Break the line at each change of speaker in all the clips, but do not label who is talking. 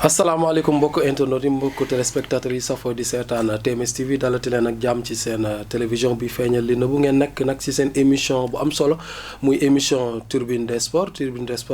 asalaamaaleykum mbokk internet yi mbokk téléspectateurs yi safoo di seetaan TMS TV dalati leen ak jàmm ci seen télévision bi feeñal li na bu ngeen nekk nag ci seen émission bu am solo muy émission Tribune des Sports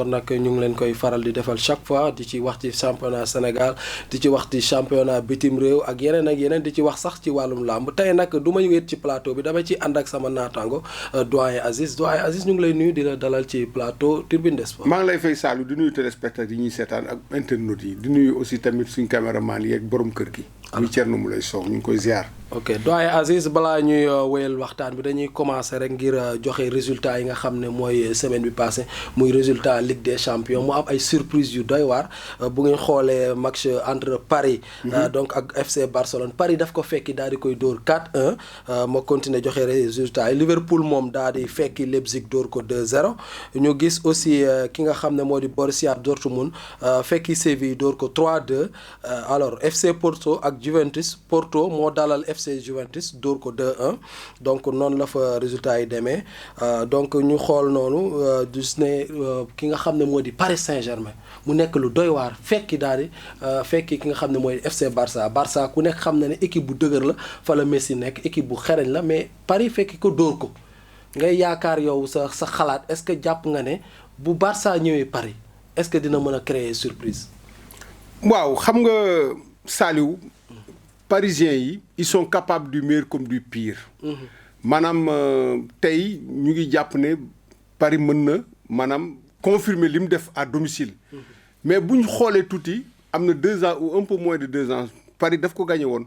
nag ñu ngi leen koy faral di defal chaque fois di ci wax ci championnat Sénégal di ci wax ci championnat bitim réew ak yeneen di ci wax sax ci wàllum làmb tey nag du ma wéet ci plateau bi dama ci ànd ak sama naataango doyen Aziz ñu ngi lay nuyu di la dalal ci plateau Tribune des Sports.
maa ngi lay fay Saalum di nuyu téléspectateurs yi ñuy seetaan ak internautes yi. nuyu aussi tamit suñ caméraman yi ak borom kër gi. muy Thierno Moulay Sow ñu ngi koy ziar.
ok doyen Aziz balaa ñuy wéyal waxtaan bi dañuy commencer rek ngir joxe résultat yi nga xam ne mooy semaine bi passée muy résultat Ligue des Champions mu am ay surprise yu doy waar bu ngeen xoolee match entre Paris. donc ak FC Barcelone Paris daf ko fekki daal di koy dóor 4-1 ma continuer joxe résultat yi Liverpool moom daal di fekki Leipzig dóor ko 2-0 ñu gis aussi ki nga xam ne moo di Borussia Dortmund fekki Séville dóor ko 3-2 alors FC Porto ak Juventus Porto moo dalal FC Juventus dóor ko 2-1 donc noonu la fa résultat yi demee donc ñu xool noonu gis ne ki nga xam ne moo di Paris Saint-Germain mu nekk lu doy waar fekki daal di fekki ki nga xam ne mooy FC Barça ku nekk xam na ne équipe bu dëgër la fa la Messi nekk équipe bu xereñ la mais Paris fekki ko dóor ko ngay yaakaar yow sa xalaat est-ce que jàpp nga ne bu Barça ñëwee Paris est-ce que dina mën a créer surprise.
waaw xam nga Saliou. Parisiens yi ils sont capables du meilleur comme du pire. maanaam tey ñu ngi jàpp ne Paris mën na maanaam confirmer li mu def à domicile. mais bu ñu xoolee tuuti am na 2 ans ou un peu moins de 2 ans Paris daf ko gagné woon.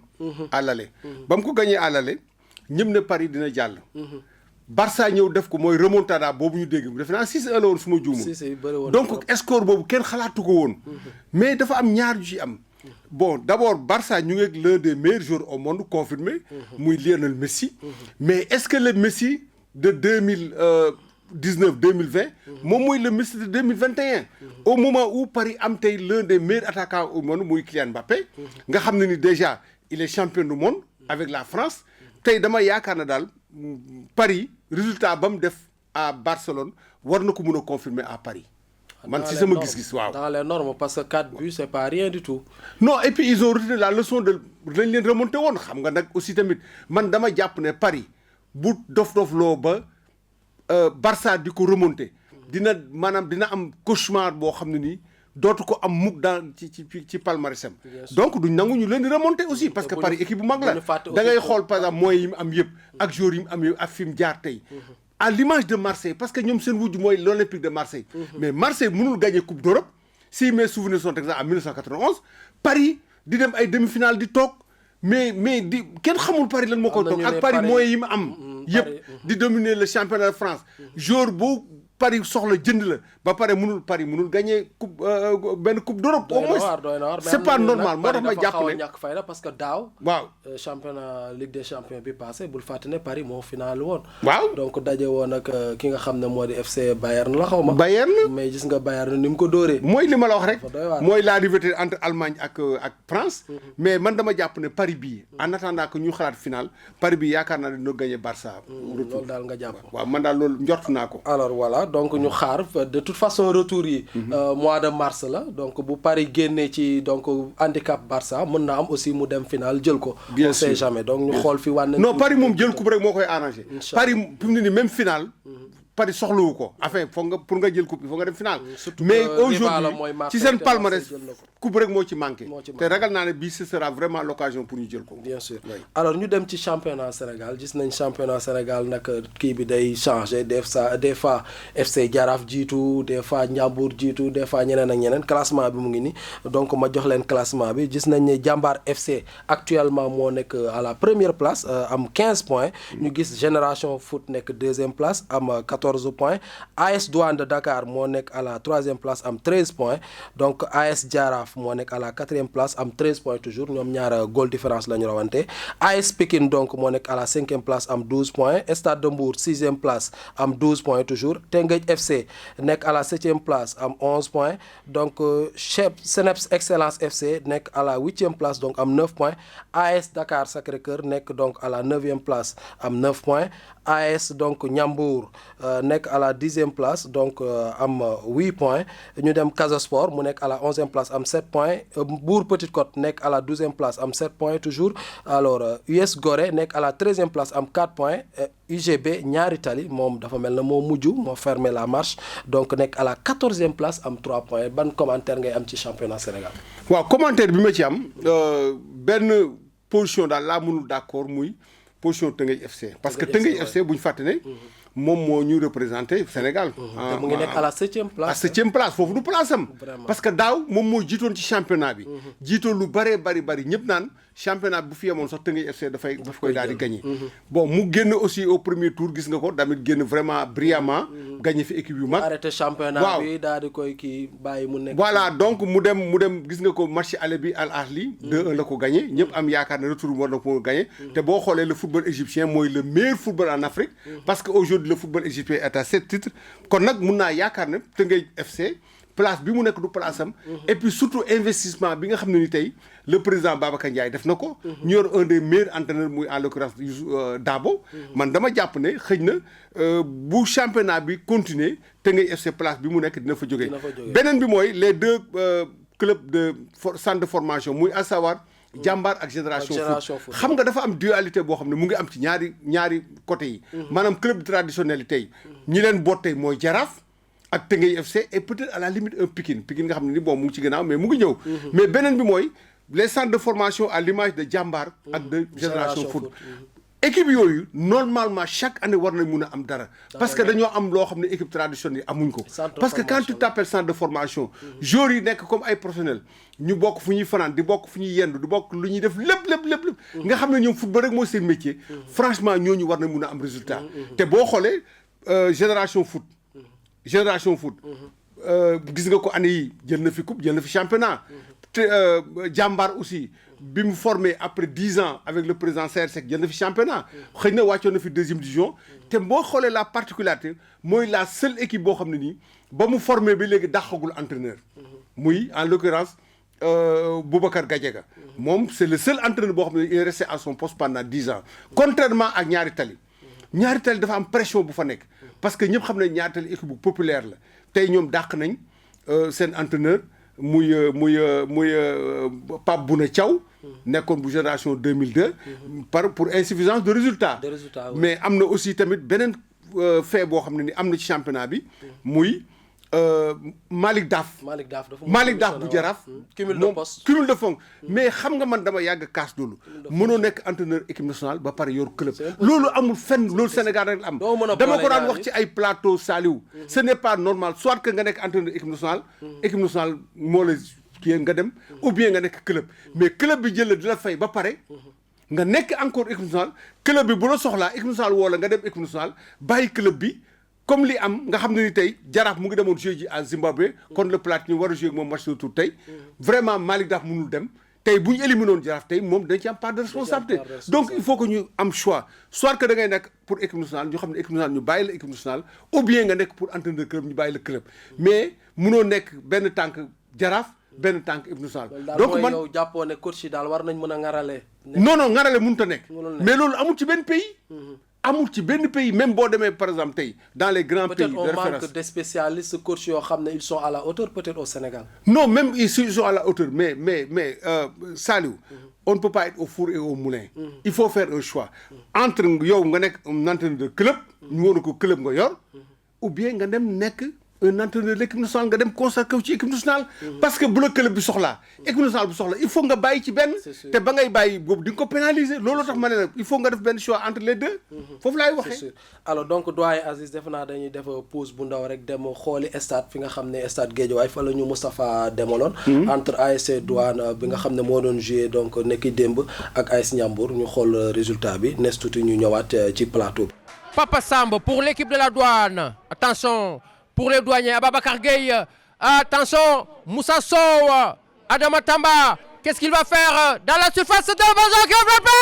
à l'aller ba mu ko gagné à l'aller ñëpp ne Paris dina jàll. Barça ñëw def ko mooy remontada boobu ñu dégg defe naa 6-1 la woon su ma juumul. donc score boobu kenn xalaatu ko woon. mais dafa am ñaar yu ci am. bon d'abord Barça ñu ngi ak l'un des meilleurs joueurs au monde confirmé. muy Lionel Messi. mais est-ce que le Messi de 2019-2020. moom mooy le Messi de 2021. au moment où Paris am tey l'un des meilleurs attaquants au monde muy Kylian Mbappé. nga xam ne ni déjà il est champion du monde avec la France. tey dama yaakaar na daal Paris résultat ba mu def à Barcelone war na ko mun a confirmer à Paris. man si sama gis-gis waaw
dans les normes parce que 4 buts c'est pas rien du tout.
non et puis ils ont retenu la leçon de lañ leen remonté woon xam nga nag aussi tamit man dama jàpp ne Paris bu dof loo ba Barça di ko remonté. dina am cauchemar boo xam ne nii dootu ko am mukk dans ci palmarèsam. donc duñ nangu ñu leen di remonté aussi parce que Paris équipe bu mag la da ngay xool par exemple moyens yi mu am yëpp ak joueurs yi mu am yëpp ak fi mu jaar tey. à l'image de Marseille parce que ñoom seen wujj mooy l'Olympique de Marseille. mais Marseille mënul gagner coupe d'Europe si mes souvenirs sont exacts en 1991 Paris di dem ay demi-finale di toog mais di kenn xamul Paris lan moo koy toog ak Paris moyens yi mu am yëpp di dominer le championnat de France jour bu Paris soxla jënd la ba pare Paris mënul gagner coupe benn coupe d'Europe au moins c'est pas normal moo tax ma jàpp ne
ñàkk fay la parce que daaw
waaw
championnat Ligue des Champions bi passé bul fàtte ne Paris moo final woon
waaw
donc daje woon ak ki nga xam ne moo di FC Bayern la xaw ma
Bayern
mais gis nga Bayern ni mu ko dóoree
mooy li ma la wax rek mooy la rivalité entre Allemagne ak France mais man dama jàpp ne Paris bii en attendant que ñu xalaat final Paris bi yaakaar naa ne dina gagner Barça
loolu daal nga jàpp
waaw man daal loolu njort naa ko
alors voilà donc ñu xaar de toute façon retour yi mois de mars la donc bu Paris génnee ci donc handicap Barça mën na am aussi mu dem final jël ko on sait jamais donc ñu xool fi wànne
non Paris moom jël coupe rek moo koy arrangé Paris fi mu ne nii même final Paris soxlawu ko enfin foog nga pour nga jël coupe il faut nga dem final mais aujourd'hui ci seen palmarès coupe rek moo ci manqué te ragal naa ne bii ce sera vraiment l'occasion pour ñu jël ko
bien sûr alors ñu dem ci championnat Sénégal gis nañ championnat Sénégal nag kii bi day changer des fois FC Jaraaf jiitu des fois Ndiambour jiitu des fois ñeneen ak ñeneen classement bi mu ngi nii donc ma jox leen classement bi gis nañ ne Jambar FC actuellement moo nekk à la première place am 15 points ñu gis Génération Foot nekk deuxième place am 14 points AS Douane de Dakar moo nekk à la troisième place am 13 points donc AS Jaraaf moo nekk à la quatrième place am 13 points toujours ñoom ñaar goal différence la ñu rawante AS Pikine donc moo nekk à la cinquième place am 12 points Stade de Mbour sixième place am 12 points toujours Teungueth FC nekk à la septième place am 11 points donc Seneps Excellence FC nekk à la huitième place donc am 9 points AS Dakar Sacré-Cœur nekk donc à la neuvième place am 9 points AS donc Ndiambour nekk à la 10e place donc am 8 points ñu dem Casa Sport mu nekk à la 11e place am 7 points Mbour Petite Côte nekk à la 12e place am 7 points toujours alors US Gorée nekk à la 13e place am 4 points UGB Ñaari Tali moom dafa mel na moo mujj moo fermer la marche donc nekk à la 14e place am 3 points ban commentaire ngay am ci championnat Sénégal.
waaw commentaire bi ma ci am benn position daal laa mënul d'accord muy position Teungueth FC parce que Teungueth FC bu ñu fàtte ne moom moo ñu représenté Sénégal.
te mu ngi nekk à la 7e place.
à 7e place foofu du place am. parce que daaw moom moo jiitoon ci championnat bi. jiitoon lu bëree bari ñëpp naan championnat bi bu fi yemoon sax Teungueth FC daf koy daal di gagné. bon mu génn aussi au premier tour gis nga ko damit génn vraiment brillamment. gagné fi équipe yu mag.
arrêté championnat bi daal di koy kii bàyyi mu nekk.
voilà donc mu dem gis nga ko match aller bi Al Ahly 2-1 la ko gagné ñëpp am yaakaar ne retour war na ko gagné. te boo xoolee le football égyptien mooy le meilleur football en Afrique. parce que aujourd'hui le football égyptien est à 7 titres kon nag mun naa yaakaar ne Teungueth FC place bi mu nekk du place am. et puis surtout investissement bi nga xam ne ni tey le président Babacar Ndiaye def na ko. ñu yor un des meilleurs entraîneurs muy en l'occurrence Dabo. man dama jàpp ne xëy na bu championnat bi continuer Teungueth FC place bi mu nekk dina fa jógee. beneen bi mooy les deux clubs de centre de formation muy à savoir. Jàmbaar ak Génération Foot xam nga dafa am dualité boo xam ne mu ngi am ci ñaari côté yi. maanaam club traditionnel yi tey ñi leen boot tey mooy Jaraaf ak Teungueth FC et peut-être à la limite un Pikine nga xam ne ni bon mu ngi ci gannaaw mais mu ngi ñëw. mais beneen bi mooy les centres de formation à l'image de Jàmbaar ak de Génération Foot. équipe yooyu normalement chaque année war nañ mun a am dara parce que dañoo am loo xam ne équipe traditionnelle yi amuñ ko parce que quand tu t'appelles centre de formation joueurs yi nekk comme ay professionnels ñu bokk fu ñuy fanaan di bokk fu ñuy yendu di bokk lu ñuy def lépp nga xam ne ñoom football rek mooy seen métier franchement ñooñu war nañ mun a am résultat te boo xoolee Génération Foot gis nga ko année yi jël na fi coupe jël na fi championnat te Jàmbaar aussi bi mu formé après 10 ans avec le président Saër Seck jël na fi championnat xëy na wàccoon na fi 2e division te boo xoolee la particularité mooy la seule équipe boo xam ne nii ba mu formé ba léegi dàqagul entraîneur muy en l'occurrence Boubacar Gadiaga moom c'est le seul entraîneur boo xam ne il est resté à son poste pendant 10 ans contrairement ak Ñaari Tali dafa am pression bu fa nekk parce que ñëpp xam ne Ñaari Tali équipe bu populaire la tey ñoom dàq nañ seen entraîneur muy Pape Bouna Thiaw nekkoon bu génération 2002 pour insuffisance de résultat mais am na aussi tamit beneen fait boo xam ne ni am na ci championnat bi muy Malick Daaf bu Jaraaf
cumul
de fonds mais xam nga man dama yàgg kaas loolu mënoo nekk entraîneur équipe nationale ba pare yor club loolu amul fenn loolu Sénégal rek la am dama ko daan wax ci ay plateau Saliou ce n'est pas normal soit que nga nekk entraîneur équipe nationale moo la kii nga dem ou bien nga nekk club mais club bi jël la di la fay ba pare nga nekk encore équipe nationale club bi bu la soxlaa équipe nationale woo la nga dem équipe nationale bàyyi club bi comme li am nga xam ne ni tey Jaraaf mu ngi demoon jouer ji à Zimbabwe kon le Platini war a jouer ak moom match de retour tey vraiment Malick Daaf mënul dem tey bu ñu éliminé woon Jaraaf tey moom dañ ci am part de responsabilité donc il faut que ñu am choix soit que da ngay nekk pour équipe nationale ñu xam ne équipe nationale ñu bàyyi la équipe nationale ou bien nga nekk pour entraîneur club ñu bàyyi la club mais mënoo nekk benn tànk Jaraaf benn tànk équipe nationale donc man
yow jàppoo ne coach yi daal war nañ mën a ngarale
non ngarale mënut a nekk mais loolu amul ci benn pays même boo demee par exemple tey dans les grands pays de référence
peut-être on manque de spécialistes coach yoo xam ne ils sont à la hauteur peut-être au Sénégal
non même ils sont à la hauteur mais Saliou on ne peut pas être au four et au moulin il faut faire un choix entre yow nga nekk un entraîneur de club ñu woon ko club nga yor ou bien nga dem nekk un entraîneur de l'équipe nationale nga dem consacré ci équipe nationale parce que bu la club bi soxlaa équipe nationale bu soxla il faut nga bàyyi ci benn te ba ngay bàyyi boobu di nga ko pénaliser loolu tax ma ne la il faut nga def benn choix entre les deux foofu laay waxee
alors donc doyen Aziz defe naa dañuy def pause bu ndaw rek dem xooli stade fi nga xam ne stade Guédiawaye fa la ñu Moustapha demaloon entre ASC Douane bi nga xam ne moo doon joué donc nekki démb ak AS Ndiambour ñu xool résultat bi nes tuuti ñu ñëwaat ci plateau bi.
Papa Samb pour l'équipe de la Douane attention pour les douaniers, Ababacar Gueye, attention, Moussa Sow, Adama Tamba, qu'est-ce qu'il va faire dans la surface de Bazan qui va frapper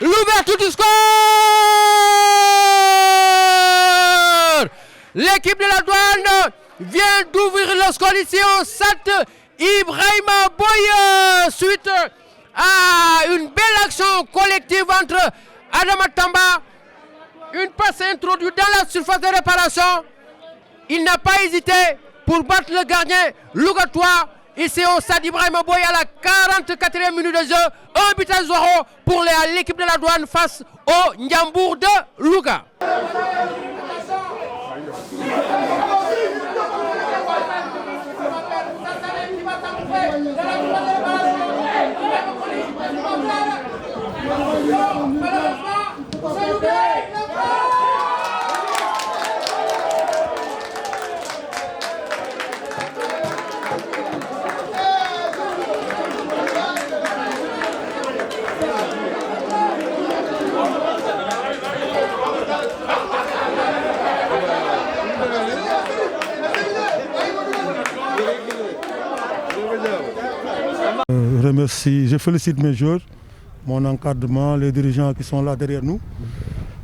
l'ouverture du score. L'équipe de la Douane vient d'ouvrir le score ici au stade Ibrahima Boye suite à une belle action collective entre Adama Tamba Une passe introduite dans la surface de réparation. Il n'a pas hésité pour battre le gardien lougatois. Ici au stade Ibrahima Boye à la 44e minute de jeu. 1-0 pour l'équipe de la Douane face au Ndiambour de Louga.
Je félicite mes joueurs, mon encadrement, les dirigeants qui sont là derrière nous.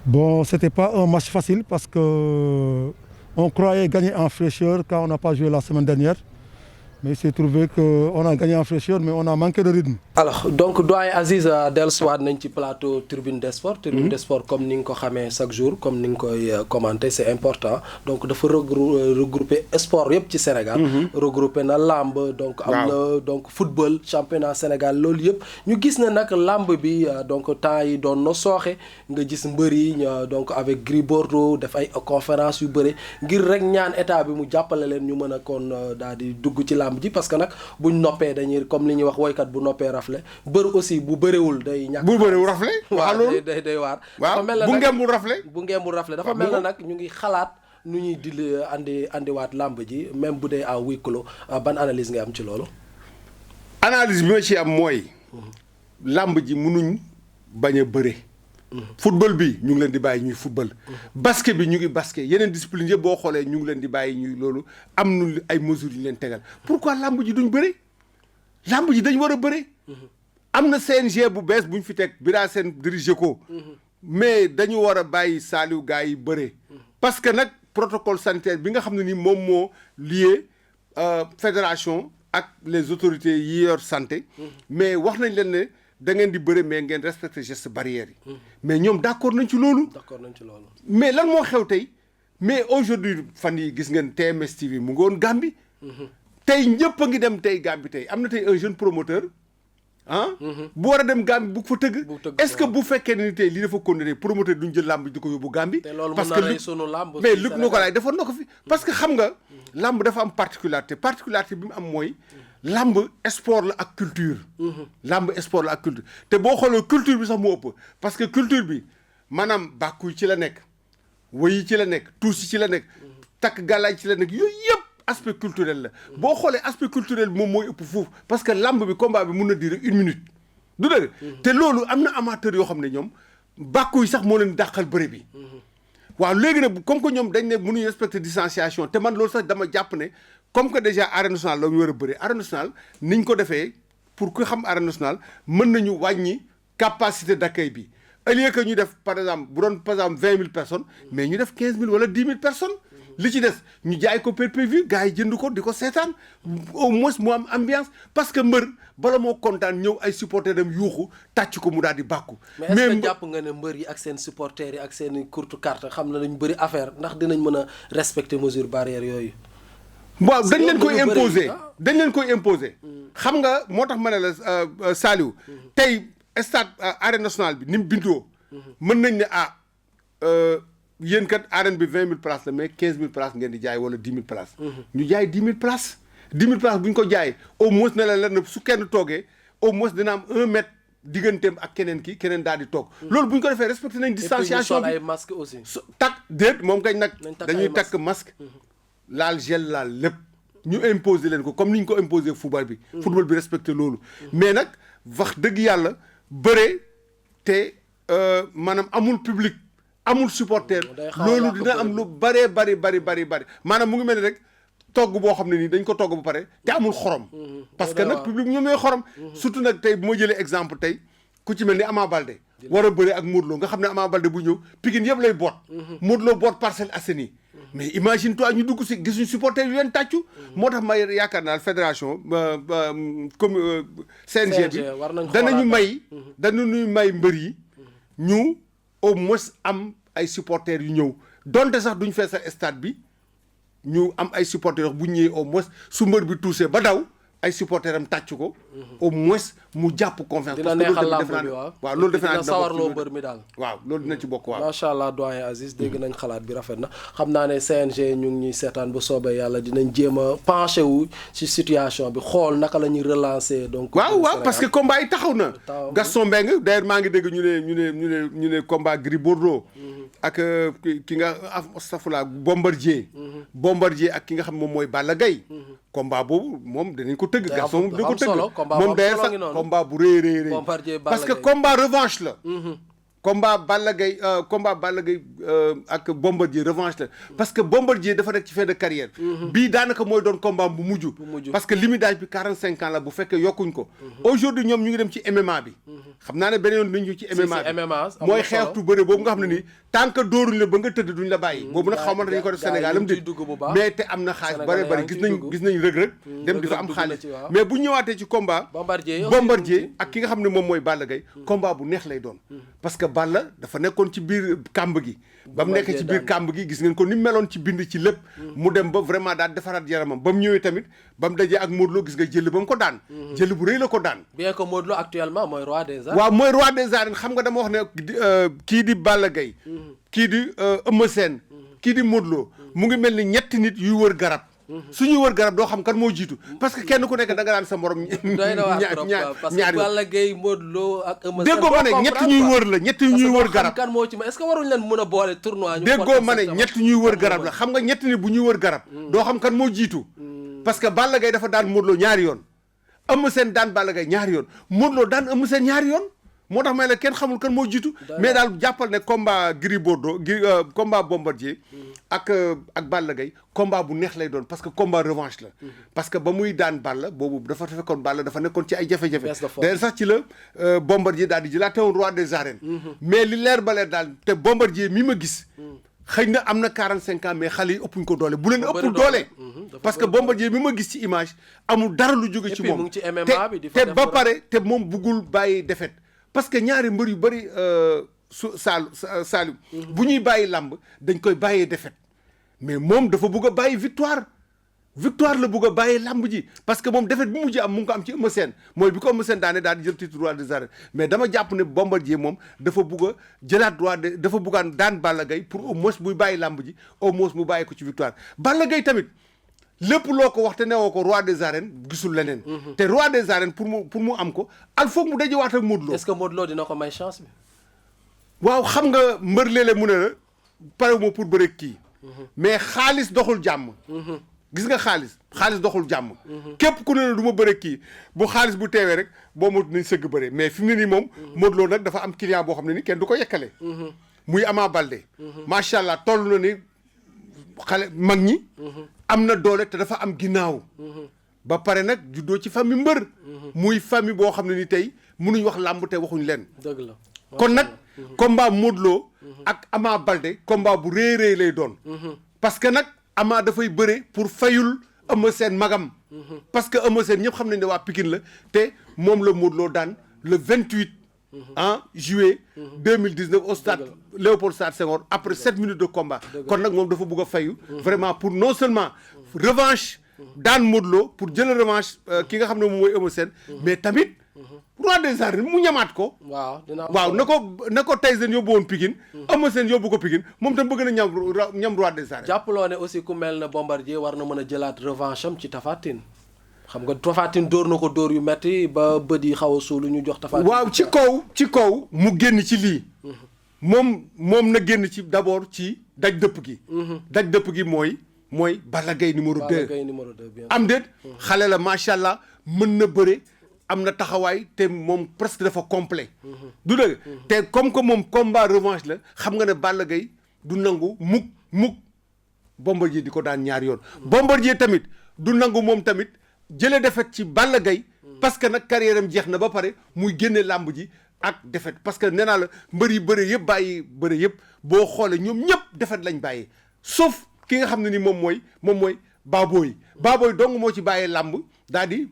Bon, ce n'était pas un match facile parce qu'on croyait gagner en fraîcheur quand on n'a pas joué la semaine dernière. Mais il s'est trouvé qu'on a gagné en fraîcheur, mais on a manqué de rythme.
Alors, donc, doyen Aziz dellusiwaat nañ ci plateau Tribune des Sports. Tribune des Sports, comme ni nga ko xamee chaque jour, comme ni nga koy commenté, c'est important. Donc, dafa regrouper sport yëpp ci Sénégal. Regrouper na lamb, donc am na donc football, championnat Sénégal loolu yëpp. ñu gis na nag lamb bi donc temps yi doon na sooxe nga gis mbër yi donc avec Gris Bordeaux def ay conférence yu bëre ngir rek ñaan état bi mu jàppale leen ñu mën a kon daal di dugg ci lamb ji parce que nag buñ noppee dañuy comme li ñuy wax woykat bu noppee rafle bër aussi bu bëriwul day ñàkk
bu bëriwul rafle
waaw day waar dafa mel na
bu ngembul rafle
bu ngembul rafle dafa mel na nag ñu ngi xalaat nu ñuy di andiwaat làmb ji même bu dee à huis clos ban analyse ngay am ci loolu
analyse bi ma ci am mooy làmb ji mënuñ bañ a bëre football bi ñu ngi leen di bàyyi ñuy football basket bi ñu ngi basket yeneen discipline yëpp boo xoolee ñu ngi leen di bàyyi ñuy loolu am nu ay mesures yu ñu leen tegal pourquoi làmb ji duñ bëre làmb ji dañ war a bëre am na CNG bu bees bu ñu fi teg Bira Sène dirigé ko mais dañu war a bàyyi Saliou gars yi bëre parce que nag protocole sanitaire bi nga xam ne ni moom moo lié fédération ak les autorités yi yor santé mais wax nañ leen ne da ngeen di bëre mais ngeen respecter gestes barrières yi mais ñoom d'accord nañ ci loolu mais lan moo xew tey mais aujourd'hui fan yi gis ngeen TMS TV mu ngi woon Gambie tey ñëpp a ngi dem tey Gambie tey am na tey un jeune promoteur bu war a dem Gambie bu fa tëgg est-ce que bu fekkee ne ni tey lii dafa continuer promoteur duñ jël làmb di ko yóbbu Gambie parce que mais Luc Nicolaï defoon na ko fi parce que xam nga làmb dafa am particularité bi mu am mooy làmb sport la ak culture làmb sport la ak culture te boo xoolee culture bi sax mu ëpp parce que culture bi maanaam bàkku yi ci la nekk woy yi ci la nekk tuus yi ci la nekk takk gàllaay ci la nekk yooyu yëpp aspect culturel la boo xoolee aspect culturel bi moom mooy ëpp foofu parce que làmb bi combat bi mun na durer 1 minute du dëgg te loolu am na amateur yoo xam ne ñoom bàkku yi sax moo leen dàqal bëre bi waaw léegi nag comme que ñoom dañ ne mënuñu respecter distanciation te man loolu sax dama jàpp ne comme que déjà arène nationale la ñu war a bëri arène nationale niñ ko defee pour ku xam arène nationale mën nañu wàññi capacité d'accueil bi au lieu que ñu def par exemple bu doon par exemple 20 000 personnes mais ñu def 15 000 wala 10 000 personnes li ci des ñu jaay ko pay-per-view gars yi jënd ko di ko seetaan au moins mu am ambiance parce que mbër bala moo kontaan ñëw ay supporters dem yuuxu tàcc ko mu daal di bàkku
mais est-ce que jàpp nga ne mbër yi ak seen supporters yi ak seen courte carte xam na nañu bëri affaire ndax dinañ mën a respecter mesures barrières yooyu
waaw dañ leen koy imposer xam nga moo tax ma ne la Saliou tey stade arène nationale bi ni mu bindoo mën nañ ne yéen kat arène bi 20 000 places la mais 15 000 places ngeen di jaay wala 10 000 places ñu jaay 10 000 places 10 000 places bu ñu ko jaay au moins ne la leen su kenn toogee au moins dina am 1 mètre digganteem ak keneen daal di toog loolu bu ñu ko defee respecté nañ distanciation bi
ay masque aussi
takk déet moom kañ nag dañuy takk masque laal gel laal lépp ñu imposer leen ko comme ni ñu ko imposer football bi football bi respecté loolu mais nag wax dëgg yàlla bëre te maanaam amul public amul supporter loolu dina am lu bëree bari maanaam mu ngi mel ni rek togg boo xam ne nii dañ ko togg ba pare te amul xorom parce que nag public ñoom ñooy xorom surtout nag tey bu ma jëlee exemple tey ku ci mel ni Ama Baldé war a bëre ak Modou Lo nga xam ne Ama Baldé bu ñëw Pikine yëpp lay boot Modou Lo boot Parcelles Assainies mais imagine toi ñu dugg si gisuñ supporter yu leen tàccu moo tax may yaakaar naa fédération comme CNG bi danañu may mbër yi ñu au moins am ay supporters yu ñëw donte sax duñ feesal stade bi ñu am ay supporters bu ñëwee au moins su mbër bi touché ba daw ay supporters am tàcc ko au moins mu jàpp confiance.
dina neexal lamb bi
waaw loolu defe naa
dina sawarloo mbër mi daal.
waaw loolu dina ci bokk waaw.
macha allah doyen Aziz dégg nañ xalaat bi rafet na xam naa ne CNG ñu ngi ñuy seetaan bu soobee yàlla dinañ jéem a penché wu ci situation bi xool naka la ñuy relancer. donc
waaw parce que combat yi taxaw na. Gaston Mbengue d'ailleurs maa ngi dégg ñu ne combat Gris Bordeaux. ak ki nga astafurlah Bombardier. Bombardier ak ki nga xam moom mooy Balla Gaye. combat boobu moom danañ ko tëgg. Gaston moom dinañ ko tëgg moom d'ailleurs sax combat bu rëy parce que combat revanche la. combat Balla Gaye ak Bombardier revanche la parce que Bombardier dafa nekk ci fin de carrière. bii daanaka mooy doon combat bu mujj. parce que limitage bi 45 ans la bu fekkee yokkuñ ko. aujourd'hui ñoom ñu ngi dem ci MMA bi. xam naa ne beneen yoon nañ ñu ci MMA bi mooy xeextu bëre boobu nga xam ne nii tant que dóoruñ la ba nga tëdd duñ la bàyyi. boobu nag xaw ma dañu ko def Sénégal am mais te am na xaalis bari gis nañ rëg-rëg dem di fa am xaalis mais bu ñëwaatee ci combat Bombardier ak ki nga xam ne moom mooy Balla Gaye combat bu neex lay doon parce que Balla dafa nekkoon ci biir kàmb gi ba mu nekk ci biir kàmb gi gis ngeen ko ni meloon ci bind ci lépp mu dem ba vraiment daal defaraat yaramam ba mu ñëwee tamit ba mu dajee ak Modou Lo gis nga jël ba mu ko daan jël bu rëy la ko daan
bien que Modou Lo actuellement mooy roi des arènes
waaw mooy roi des arènes xam nga dama wax ne kii di Balla Gaye kii di Eumeu Sène kii di Modou Lo mu ngi mel ni ñetti nit yuy wër garab suñuy wër garab doo xam kan moo jiitu parce que kenn ku nekk da nga daan sa morom
ñaari Balla Gaye Modou Lo ak Eumeu Sène
déggoo ma ne ñetti ñuy wër la ñetti ñuy wër garab
kan moo ci est-ce que waruñ leen mën a boole tournoi
déggoo ma ne ñetti ñuy wër garab la xam nga ñetti nit bu ñuy wër garab doo xam kan moo jiitu parce que Balla Gaye dafa daan Modou Lo ñaari yoon Eumeu Sène daan Balla Gaye ñaari yoon Modou Lo daan Eumeu Sène ñaari yoon moo tax may la kenn xamul kan moo jiitu mais daal jàppal ne combat Gris Bordeaux combat Bombardier ak Balla Gaye combat bu neex lay doon parce que combat revanche la parce que ba muy daan Balla boobu dafa fekkoon Balla dafa nekkoon ci ay jafe-jafe d'ailleurs sax ci la Bombardier daal di jëlaat woon roi des arènes mais li leer ba leer daal te Bombardier mi ma gis xëy na am na 45 ans mais xale yi ëppuñ ko doole bu leen ëppul doole parce que Bombardier mi ma gis ci image amul dara lu jóge ci moom te ba pare te moom buggul bàyyi défaite parce que ñaari mbër yu bëri Saliou bu ñuy bàyyi làmb dañ koy bàyyee défaite mais moom dafa bugg a bàyyi victoire la bugg a bàyyee làmb ji parce que moom défaite bi mujj am mu ngi ko am ci Eumeu Sène mooy bi ko Eumeu Sène daane daal di jël titre roi des arènes mais dama jàpp ne Bombardier moom dafa bugg a jëlaat dafa buggaan daan Balla Gaye pour au moins buy bàyyi làmb ji au moins mu bàyyi ko ci victoire Balla Gaye tamit lépp loo ko wax te newoo ko roi des arènes gisul leneen te roi des arènes pour mu am ko al foog mu dajewaat ak Modou Lo
est-ce que Modou Lo dina ko may chance bi
waaw xam nga mbër léeg-léeg mu ne la pare moo pour bëre kii mais xaalis doxul jàmm gis nga xaalis doxul jàmm képp ku ne du ma bëre kii bu xaalis bu teewee rek boo mot nañ sëgg bëre mais fi mu ne nii moom Modou Lo nag dafa am client boo xam ne ni kenn du ko yekkale muy Ama Baldé macha allah toll na ni xale mag ñi am na doole te dafa am ginnaaw ba pare nag juddoo ci famille mbër muy famille boo xam ne ni tey mënuñ wax làmb te waxuñ leen
dëgg la
kon nag combat Modou Lo ak Ama Baldé combat bu réy lay doon parce que nag Ama dafay bëre pour fayul Eumeu Sène magam parce que Eumeu Sène ñëpp xam nañ ne waa Pikine la te moom la Modou Lo daan le 28 juillet 2019 au stade Léopold Sédar Senghor après 7 minutes de combat kon nag moom dafa bëgg a fayu vraiment pour non seulement revanche daan Modou Lo pour jël revanche ki nga xam ne moom mooy Eumeu Sène mais tamit roi des arènes mu ñamaat ko waaw na ko Tyson yóbbu woon Pikine Eumeu Sène yóbbu ko Pikine moom tam bëgg na ñam roi des arènes
jàppaloo ne aussi ku mel ne Bombardier war na mën a jëlaat revanche am ci Tapha Tine xam nga Tapha Tine dóor na ko dóor yu metti ba bët yi xaw a suulu ñu jox Tapha Tine
waaw ci kaw mu génn ci lii moom na génn ci d'abord ci daj dëpp gi daj dëpp gi mooy Balla Gaye numéro 2 am déet xale la macha allah mën na bëre am na taxawaay te moom presque dafa complet du dëgg te comme que moom combat revanche la xam nga ne Balla Gaye du nangu mukk Bombardier di ko daan ñaari yoon Bombardier tamit du nangu moom tamit jële défaite ci Balla Gaye parce que nag carrière am jeex na ba pare muy génne làmb ji ak défaite parce que nee naa la mbër yi bëre yëpp bàyyi bëre yëpp boo xoolee ñoom ñëpp défaite lañ bàyyi sauf ki nga xam ne ni moom mooy Baboy dong moo ci bàyyee làmb daal di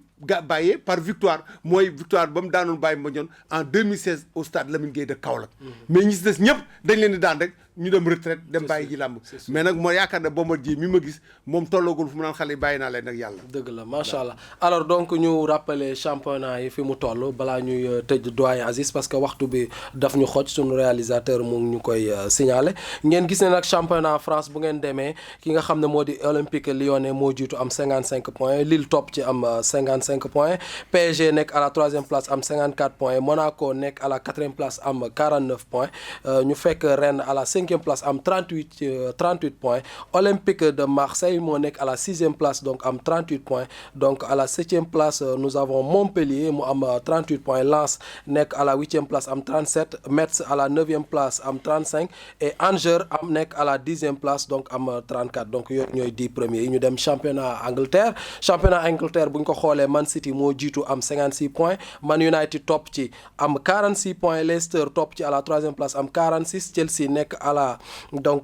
bàyyee par victoire mooy victoire ba mu daanoon bàyyi ma ñoon en 2016 au stade Lamine Gueye de Kaolack mais ñi si des ñëpp dañ leen di daan rek ñu dem retraite dem bàyyi ji làmb mais nag ma yaakaar ne Bombardier mi ma gis moom tollagul fu mu naan xale yi bàyyi naa leen nag yàlla.
dëgg la macha allah alors donc ñu rappeler championnat yi fi mu toll balaa ñuy tëj doyen Aziz parce que waxtu bi daf ñu xoj suñu réalisateur mu ngi ñu koy signaler ngeen gis ne nag championnat France bu ngeen demee ki nga xam ne moo di Olympique Lyonnais moo jiitu am 55 points Lille topp ci am 55 points PSG nekk à la 3e place am 54 points Monaco nekk à la 4e place am 49 points ñu fekk Rennes à la 5e place am 38 points Olympique de Marseille moo nekk à la 6e place donc am 38 points donc à la 7e place nous avons Montpellier mu am 38 points Lens nekk à la 8e place am 37 Metz à la 9e place am 35 et Angers am nekk à la 10e place donc am 34 donc yooyu ñooy 10 premiers yi ñu dem championnat Angleterre bu ñu ko xoolee Man City moo jiitu am 56 points Man United topp ci am 46 points Leicester topp ci à la 3e place am 46 Chelsea nekk à la donc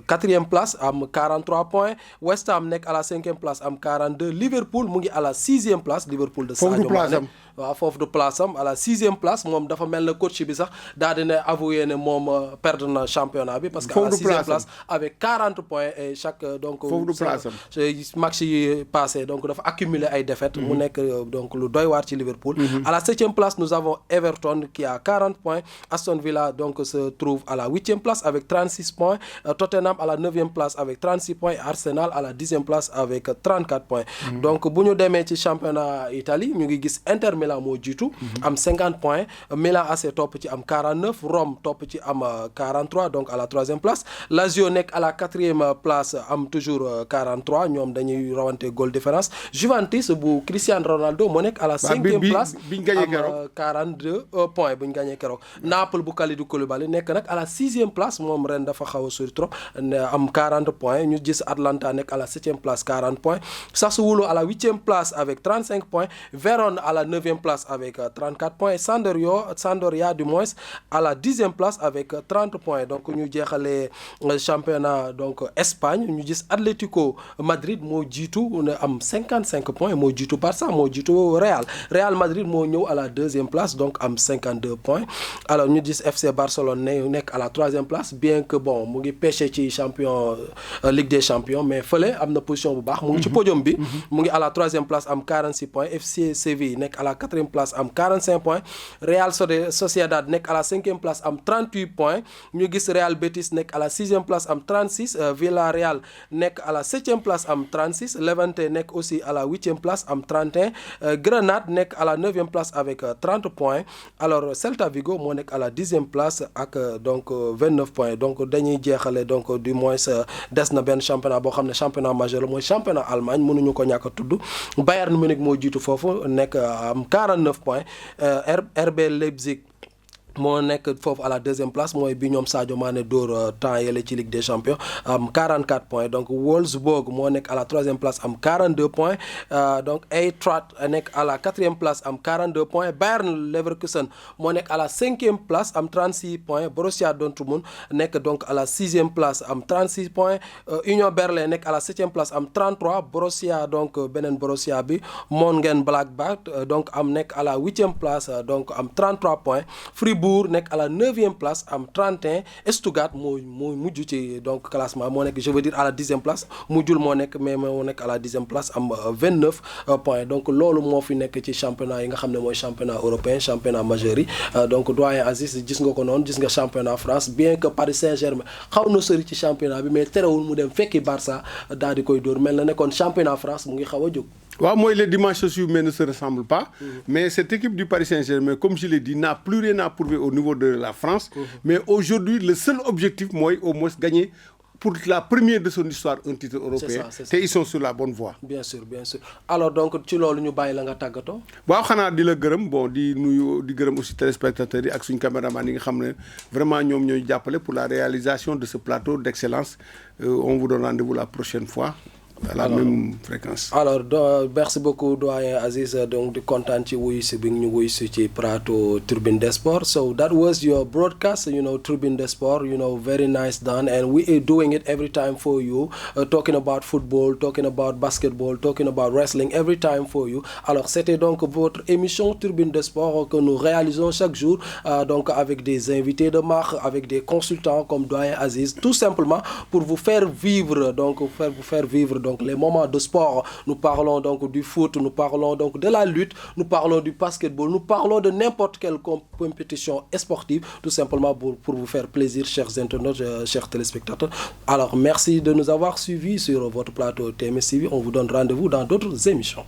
4e place am 43 points West Ham nekk à la 5e place am 42 Liverpool mu ngi à la 6e place Liverpool de Sadio Mané waaw foofu de place am à la 6e place moom dafa mel na coach bi sax daal dina avoué ne moom perdre na championnat bi parce que à la 6e place avec 40 points et chaque donc match yi passé donc dafa accumuler ay défaites mu nekk donc lu doy waar ci Liverpool à la 7e place nous avons Everton qui a 40 points Aston Villa donc se trouve à la 8e place avec 36 points Tottenham à la 9e place avec 36 points Arsenal à la 10e place avec 34 points donc bu ñu demee ci championnat Italie ñu ngi gis Inter Milan moo jiitu am 50 points Milan AC topp ci am 49 Rome topp ci am 43 donc à la 3e place Lazio nekk à la 4e place am toujours 43 ñoom dañuy rawante goal différence Juventus bu Cristiano Ronaldo moo nekk à la 5e place am 42 points bu ñu gagné keroog Naples bu Kalidou Koulibaly nekk nag à la 6e place moom ren dafa xaw a sori trop am 40 points ñu gis Atlanta nekk à la 7e place 40 points Sassuolo à la 8e place avec 35 points Vérone à la 9e place avec 34 points Sampdoria du moins à la 10e place avec 30 points donc ñu jeexalee championnat donc Espagne ñu gis Atlético Madrid moo jiitu ne am 55 points moo jiitu Barça moo jiitu Real Madrid moo ñëw à la 2e place donc am 52 points alors ñu gis FC Barcelone nekk à la 3e place bien que bon mu ngi pêché ci champion Ligue des champions mais fële am na position bu baax mu ngi ci podium bi mu ngi à la 3e place am 46 points FC Séville nekk à la 4e place am 45 points Real Sociedad nekk à la 5e place am 38 points ñu gis Real Betis nekk à la 6e place am 36 Villarreal nekk à la 7e place am 36 Levante nekk aussi à la 8e place am 31 Grenade nekk à la 9e place avec 30 points alors Celta Vigo moo nekk à la 10e place ak donc 29 points donc dañuy jeexale donc du moins des na benn championnat boo xam ne championnat majeur la mooy championnat Allemagne mënuñu ko ñàkk a tudd Bayern Munich moo jiitu foofu nekk am 49 points RB Leipzig moo nekk foofu à la 2e place mooy bi ñoom Sadio Mané dóor temps yële ci Ligue des Champions am 44 points donc Wolfsburg moo nekk à la 3e place am 42 points donc Eintracht nekk à la 4e place am 42 points Bayern Leverkusen moo nekk à la 5e place am 36 points Borussia Dortmund nekk donc à la 6e place am 36 points Union Berlin nekk à la 7e place am 33 Borussia donc beneen Borussia bi Mönchengladbach donc am nekk à la 8e place donc am 33 points Fribourg nekk à la 9e place am 31 Stuttgart moo mujj ci donc classement moo nekk je veux dire à la 10e place mujjul moo nekk mais moo nekk à la 10e place am 29 points donc loolu moo fi nekk ci championnat yi nga xam ne mooy championnat européen championnat majeur yi donc doyen Aziz gis nga ko noonu gis nga championnat France bien que Paris Saint-Germain xaw na sori ci championnat bi mais terewul mu dem fekki Barça daal di koy dóor mel na ne kon championnat France mu ngi xaw a jóg.
waaw mooy les dimensions humaines ne se ressemblent pas mais cette équipe du Paris Saint-Germain comme je l'ai dit n'a plus rien à prouver au niveau de la France mais aujourd'hui le seul objectif mooy au moins gagner pour la première de son histoire un titre européen te ils sont sur la bonne voie.
bien sûr alors donc ci loolu ñu bàyyi la nga tàggatoo.
waaw xanaa di la gërëm bon di nuyu di gërëm aussi téléspectateurs yi ak suñu caméraman yi nga xam ne vraiment ñoom ñooy jàppale pour la réalisation de ce plateau d'excellence on vous donne rendez-vous la prochaine fois. à la même fréquence.
Alors merci beaucoup doyen Aziz donc di kontaan ci wuyu si bi ñu wuyu si ci plateau Tribune des Sports. So that was your broadcast, Tribune des Sports, very nice done, and we are doing it every time for you, talking about football, talking about basketball, talking about wrestling, every time for you. Alors c'était donc votre émission Tribune des Sports que nous réalisons chaque jour, donc avec des invités de marque, avec des consultants comme doyen Aziz, tout simplement pour vous faire vivre donc les moments de sport. Nous parlons donc du foot, nous parlons donc de la lutte, nous parlons du basketball, nous parlons de n'importe quelle compétition sportive, tout simplement pour vous faire plaisir, chers internautes, chers téléspectateurs. Alors merci de nous avoir suivis sur votre plateau TMS TV. On vous donne rendez-vous dans d'autres émissions.